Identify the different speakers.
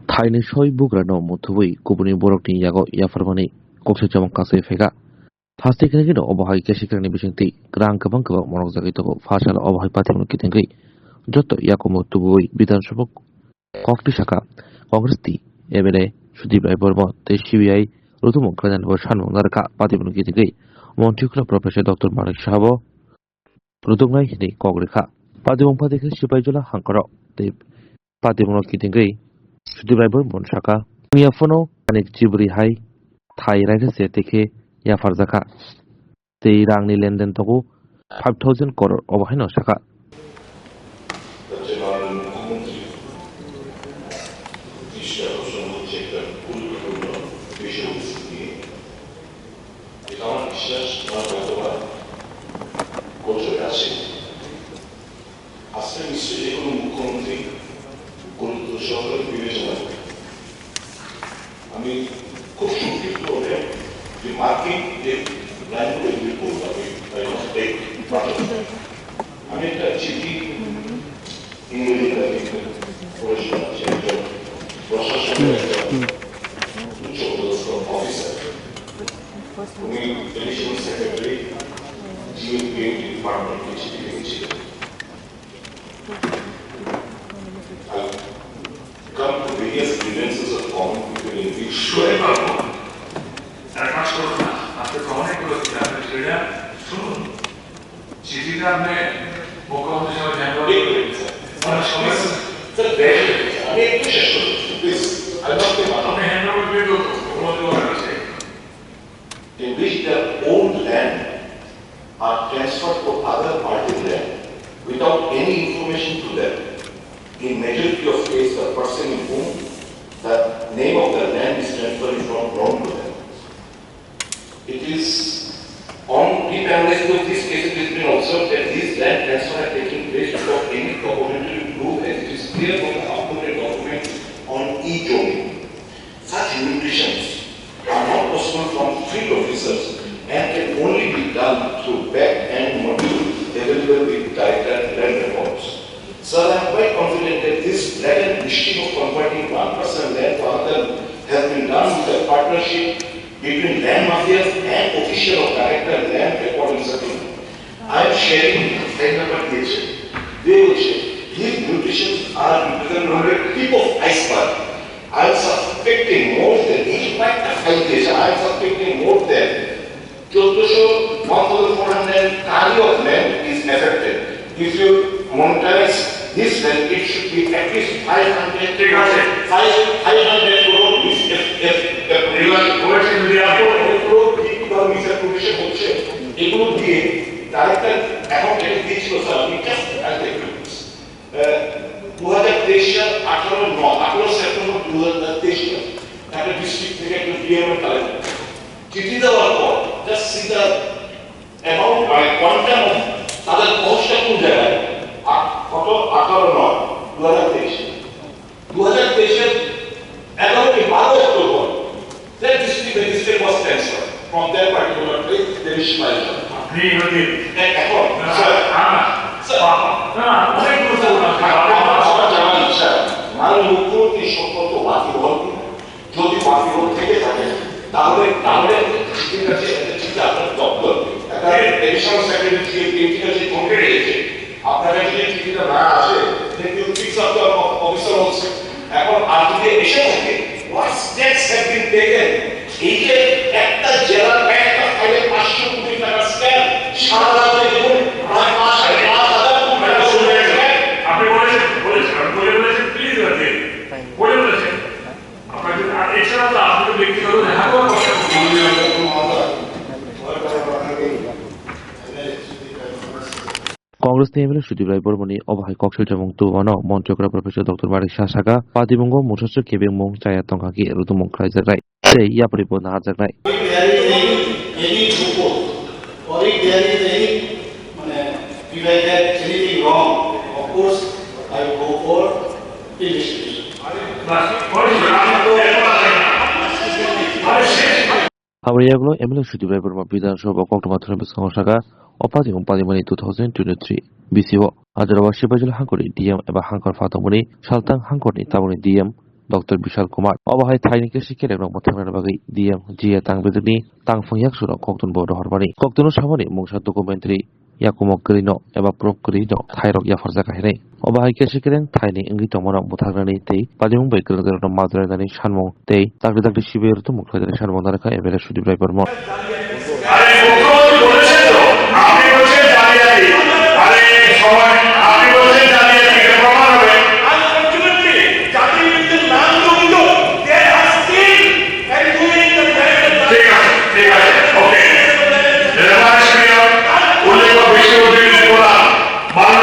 Speaker 1: Thaini soi bugrano muthui kubuni borokni yago yafarmani kokse jamang kase fega. Pasti kene kino obahai kesikrani bisingti grang kabang kabang monok jagi toko fasal obahai patimun kitengri. Joto yakumo tubui bidan sabok kokti saka kongres MLA Sudip Rai Burma te CBI rutumong kanan bersan narka patimun kitengri. Montikula Profesor Dr. Malik Shabo rutungai hini kogreka. Patimung patikri sipai hangkaro te patimun kitengri. Sudip Rai Burma saka yafono anik jibri hai Thai raja se teke ya farzaka te rangni lenden toku 5,000 crore obahino saka
Speaker 2: আজকে নিশ্চয়ই যে কোনো মুখ্যমন্ত্রী গুরুত্ব সহকারে বিবেচনা করে আমি খুব সংক্ষিপ্তভাবে যে মার্কিং যে লাইনগুলো এগুলি করবো আমি একটা চিঠি ইংরেজিতে পড়াশোনা আছে একজন প্রশাসনের উচ্চপদস্থ অফিসার উনি এডিশনাল সেক্রেটারি জিওপিএমটি ডিপার্টমেন্টকে চিঠি লিখেছিলেন come to various grievances of common people in which
Speaker 3: শোয়ে পাবো তার কাজ করবো না আপনি কমনে করেছেন আপনি সেটা শুনুন চিঠিটা আপনি মুখ্যমন্ত্রী সবাই জানবেন অনেক সমস্যা
Speaker 2: স্যার আমি একটু শেষ করছি প্লিজ
Speaker 3: আপনি হ্যান্ড ওভার করে দেবো মুখ্যমন্ত্রী বলার কাছে
Speaker 2: in which the old land are transferred to other party land without any information to them. In majority of cases, the person in whom the name of the land is transferred is not known to them. It is on deep analysis of this case, it has been observed that these land transfer are taking place without any documentary proof, as it is clear from the uploaded documents on e-zoning. Such mutations are not possible from field officers and can only be done through back-end module available with director land records. Sir, I am quite confident that this blatant mistake of converting one person land to another has been done with a partnership between land mafias and official of director land recording settlement. I am sharing land number nature. They will share. These mutations are represented on the tip of iceberg. I am suspecting more than each might affiliation. I am suspecting more than 1,400 carry of land is affected. If you monetize this land, it should be at least 500 crore misappropriation হচ্ছে এগুলো দিয়ে director এখন এটা দিয়েছিল sir আমি just 2023 সাল 18 September 2023 সাল একটা ডিস্ট্রিক্ট থেকে একটা ডিএম কালেক্ট চিঠি দেওয়ার পর just see the amount by quantum of তাদের পৌঁছটা কোন জায়গায় কত 2023 12 October that district magistrate was transferred from that particular place there is Shimalia
Speaker 3: আপনি হতে
Speaker 2: এখন
Speaker 3: স্যার অনেক কিছু
Speaker 2: মাননীয় মুখ্যমন্ত্রী সম্পর্ক ওয়াকিবহল যদি ওয়াকিবহল থেকে থাকে তাহলে ঠিক আছে ঠিক আপনার দপ্তর একটা এডিশনাল সেক্রেটারি কাছে কমিটি রয়েছে আপনার কাছে যে চিঠিটা না আসে দেখুন fix up the officer also এখন আর যদি এসে থাকে what steps have been taken এই যে একটা জেলার একটা ফাইলে 500 কোটি টাকা স্ক্যাম সারা রাজ্যে দেখুন প্রায় 5,500 কোটি টাকা শুনে
Speaker 3: আপনি বলেছেন প্লিজ বলেছেন আপনাকে এছাড়া তো আপনি ব্যক্তিগত দেখা করার কথা
Speaker 1: Congress MLA Sudip Rai Burmani obahai koksel jamong tuwano Montikula Profesor Dr. Malik Shasaka Patibungo Musasu Kebeng Mong Chaya Tongkaki rutumong kraijak rai sei yaparipo nahajak rai
Speaker 4: any report or if there is any if I get anything wrong, of course I will go for investigation.
Speaker 1: Habriyagulo MLA Sudip Rai Burma Bidan Shoba Koktomathura Bisangosaka Opatibung Padimani 2023 BCO Ajarawa Shibajul Hankori DM eba Hankor Fatamuni Shaltang Hankorni Tabuni DM Dr. Bishal Kumar obahai thaini ke sikere no mothangna bagai DM GA tangbeduni tangphungyak suro koktun bodo hormani koktun samani mungsa documentary yakumok krino eba proof krino thairok yafarjaka hene obahai ke sikere thaini ingi tomona muthagnani tei palimung bai krangjar no madranani sanmung tei takri siberu to mukhlajani sanmung daraka ebele sudip rai parmo
Speaker 3: আরে মুখ্যমন্ত্রী বলেছেন তো আপনি বলছেন জালিয়াতি আরে সময় আপনি বলছেন জালিয়াতি এটা প্রমাণ হবে